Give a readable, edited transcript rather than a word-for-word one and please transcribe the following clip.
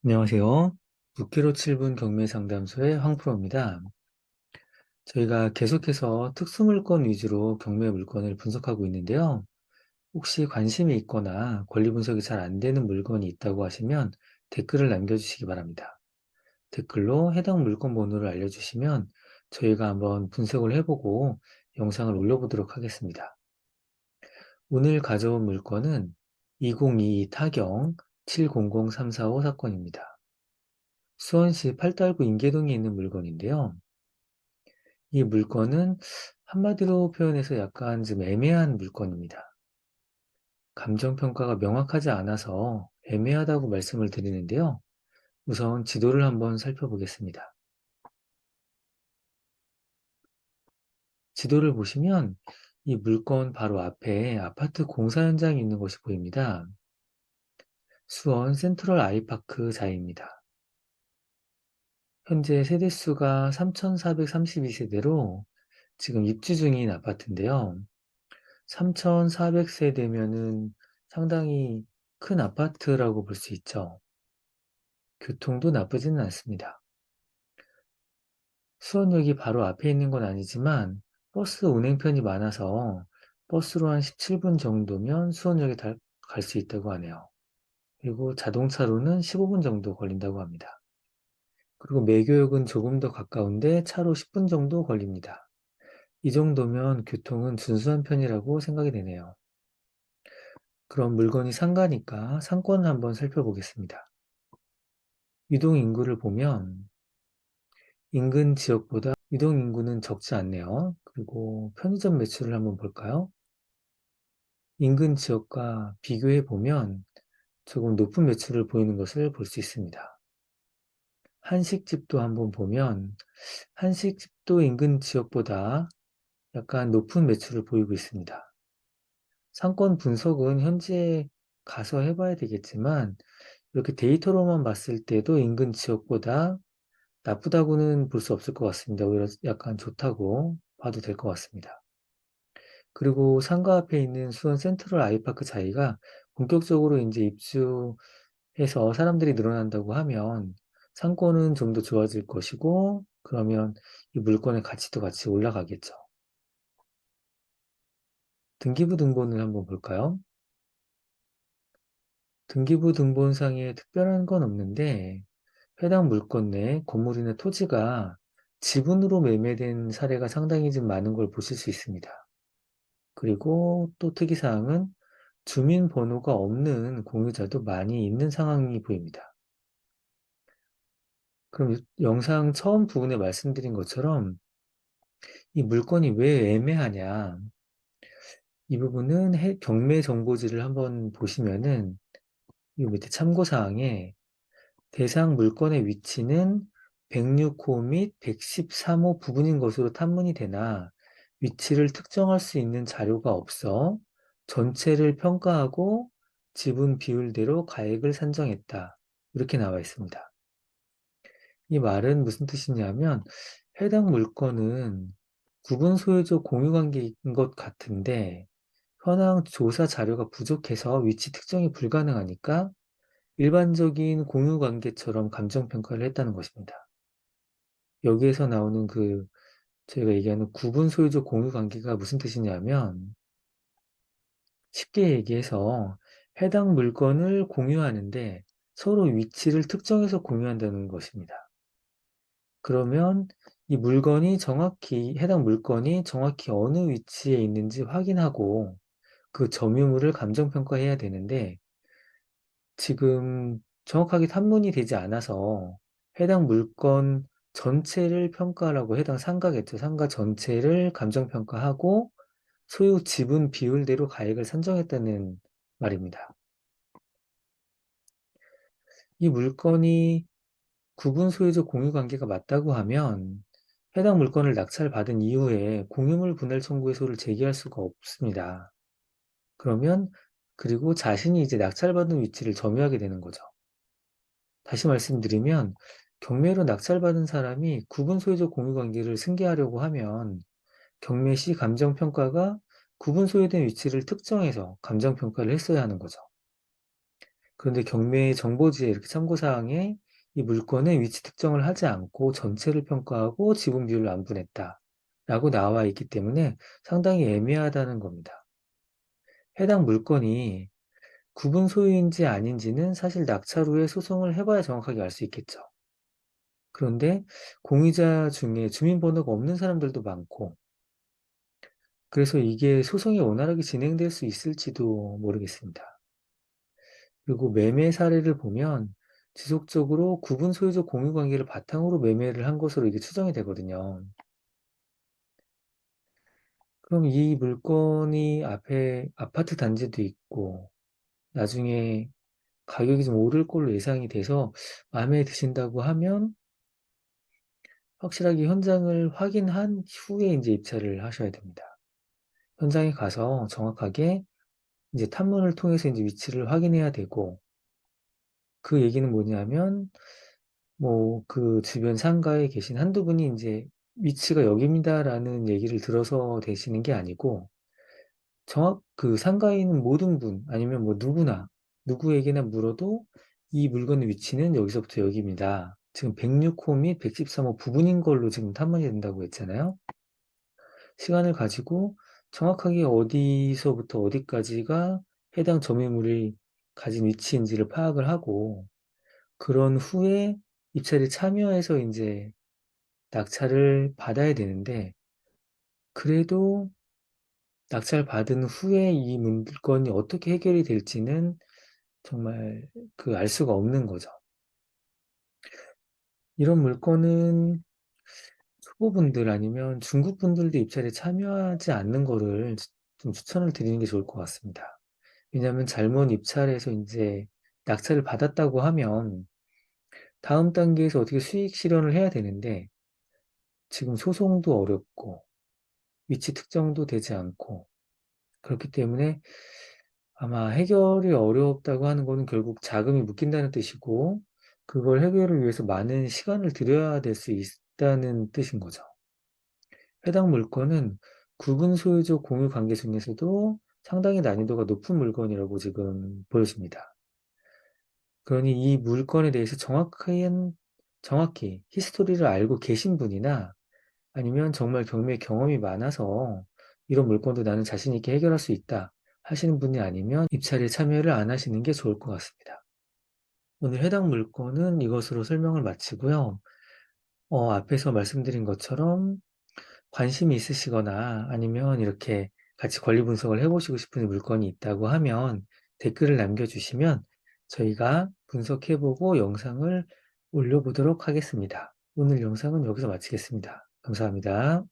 안녕하세요. 6개로 7분 경매 상담소의 황프로입니다. 저희가 계속해서 특수물건 위주로 경매 물건을 분석하고 있는데요. 혹시 관심이 있거나 권리 분석이 잘 안 되는 물건이 있다고 하시면 댓글을 남겨주시기 바랍니다. 댓글로 해당 물건 번호를 알려주시면 저희가 한번 분석을 해보고 영상을 올려보도록 하겠습니다. 오늘 가져온 물건은 2022 타경 700345 사건입니다. 수원시 팔달구 인계동에 있는 물건인데요. 이 물건은 한마디로 표현해서 약간 좀 애매한 물건입니다. 감정평가가 명확하지 않아서 애매하다고 말씀을 드리는데요. 우선 지도를 한번 살펴보겠습니다. 지도를 보시면 이 물건 바로 앞에 아파트 공사 현장이 있는 것이 보입니다. 수원 센트럴 아이파크 자이입니다. 현재 세대수가 3,432세대로 지금 입주 중인 아파트인데요. 3,400세대면은 상당히 큰 아파트라고 볼 수 있죠. 교통도 나쁘지는 않습니다. 수원역이 바로 앞에 있는 건 아니지만 버스 운행편이 많아서 버스로 한 17분 정도면 수원역에 갈 수 있다고 하네요. 그리고 자동차로는 15분 정도 걸린다고 합니다. 그리고 매교역은 조금 더 가까운데 차로 10분 정도 걸립니다. 이 정도면 교통은 준수한 편이라고 생각이 되네요. 그럼 물건이 상가니까 상권을 한번 살펴보겠습니다. 유동 인구를 보면 인근 지역보다 유동 인구는 적지 않네요. 그리고 편의점 매출을 한번 볼까요? 인근 지역과 비교해 보면 조금 높은 매출을 보이는 것을 볼 수 있습니다. 한식집도 한번 보면 한식집도 인근 지역보다 약간 높은 매출을 보이고 있습니다. 상권 분석은 현재 가서 해봐야 되겠지만 이렇게 데이터로만 봤을 때도 인근 지역보다 나쁘다고는 볼 수 없을 것 같습니다. 오히려 약간 좋다고 봐도 될 것 같습니다. 그리고 상가 앞에 있는 수원 센트럴 아이파크 자이가 본격적으로 이제 입주해서 사람들이 늘어난다고 하면 상권은 좀 더 좋아질 것이고, 그러면 이 물건의 가치도 같이 올라가겠죠. 등기부 등본을 한번 볼까요? 등기부 등본상에 특별한 건 없는데 해당 물건 내 건물이나 토지가 지분으로 매매된 사례가 상당히 좀 많은 걸 보실 수 있습니다. 그리고 또 특이사항은 주민번호가 없는 공유자도 많이 있는 상황이 보입니다. 그럼 영상 처음 부분에 말씀드린 것처럼 이 물건이 왜 애매하냐? 이 부분은 경매 정보지를 한번 보시면은 이 밑에 참고사항에 대상 물건의 위치는 106호 및 113호 부분인 것으로 탐문이 되나 위치를 특정할 수 있는 자료가 없어 전체를 평가하고 지분 비율대로 가액을 산정했다. 이렇게 나와 있습니다. 이 말은 무슨 뜻이냐면 해당 물건은 구분 소유적 공유 관계인 것 같은데 현황 조사 자료가 부족해서 위치 특정이 불가능하니까 일반적인 공유 관계처럼 감정평가를 했다는 것입니다. 여기에서 나오는 저희가 얘기하는 구분 소유적 공유 관계가 무슨 뜻이냐면 쉽게 얘기해서 해당 물건을 공유하는데 서로 위치를 특정해서 공유한다는 것입니다. 그러면 이 해당 물건이 정확히 어느 위치에 있는지 확인하고 그 점유물을 감정평가해야 되는데 지금 정확하게 탐문이 되지 않아서 해당 물건 전체를 평가하라고 해당 상가겠죠. 상가 전체를 감정평가하고 소유 지분 비율대로 가액을 산정했다는 말입니다. 이 물건이 구분 소유적 공유 관계가 맞다고 하면 해당 물건을 낙찰받은 이후에 공유물 분할 청구의 소를 제기할 수가 없습니다. 그러면 그리고 자신이 이제 낙찰받은 위치를 점유하게 되는 거죠. 다시 말씀드리면 경매로 낙찰받은 사람이 구분 소유적 공유 관계를 승계하려고 하면 경매 시 감정평가가 구분 소유된 위치를 특정해서 감정평가를 했어야 하는 거죠. 그런데 경매 정보지에 이렇게 참고사항에 이 물건의 위치 특정을 하지 않고 전체를 평가하고 지분 비율을 안분했다 라고 나와 있기 때문에 상당히 애매하다는 겁니다. 해당 물건이 구분 소유인지 아닌지는 사실 낙찰 후에 소송을 해봐야 정확하게 알 수 있겠죠. 그런데 공유자 중에 주민번호가 없는 사람들도 많고, 그래서 이게 소송이 원활하게 진행될 수 있을지도 모르겠습니다. 그리고 매매 사례를 보면 지속적으로 구분 소유적 공유 관계를 바탕으로 매매를 한 것으로 이게 추정이 되거든요. 그럼 이 물건이 앞에 아파트 단지도 있고, 나중에 가격이 좀 오를 걸로 예상이 돼서 마음에 드신다고 하면 확실하게 현장을 확인한 후에 이제 입찰을 하셔야 됩니다. 현장에 가서 정확하게 이제 탐문을 통해서 이제 위치를 확인해야 되고, 그 얘기는 뭐냐면 뭐 그 주변 상가에 계신 한두 분이 이제 위치가 여기입니다라는 얘기를 들어서 되시는 게 아니고, 그 상가에 있는 모든 분 아니면 뭐 누구에게나 물어도 이 물건의 위치는 여기서부터 여기입니다. 지금 106호 및 113호 부분인 걸로 지금 탐문이 된다고 했잖아요. 시간을 가지고 정확하게 어디서부터 어디까지가 해당 점유물이 가진 위치인지를 파악을 하고, 그런 후에 입찰에 참여해서 이제 낙찰을 받아야 되는데, 그래도 낙찰 받은 후에 이 물건이 어떻게 해결이 될지는 정말 그 알 수가 없는 거죠. 이런 물건은 초보분들 아니면 중급분들도 입찰에 참여하지 않는 거를 좀 추천을 드리는 게 좋을 것 같습니다. 왜냐하면 잘못 입찰해서 이제 낙찰을 받았다고 하면 다음 단계에서 어떻게 수익 실현을 해야 되는데, 지금 소송도 어렵고 위치 특정도 되지 않고, 그렇기 때문에 아마 해결이 어렵다고 하는 거는 결국 자금이 묶인다는 뜻이고, 그걸 해결을 위해서 많은 시간을 들여야 될 수 있다는 뜻인 거죠. 해당 물건은 구분 소유적 공유 관계 중에서도 상당히 난이도가 높은 물건이라고 지금 보여집니다. 그러니 이 물건에 대해서 정확히 히스토리를 알고 계신 분이나 아니면 정말 경매 경험이 많아서 이런 물건도 나는 자신 있게 해결할 수 있다 하시는 분이 아니면 입찰에 참여를 안 하시는 게 좋을 것 같습니다. 오늘 해당 물건은 이것으로 설명을 마치고요. 앞에서 말씀드린 것처럼 관심이 있으시거나 아니면 이렇게 같이 권리 분석을 해보시고 싶은 물건이 있다고 하면 댓글을 남겨주시면 저희가 분석해보고 영상을 올려보도록 하겠습니다. 오늘 영상은 여기서 마치겠습니다. 감사합니다.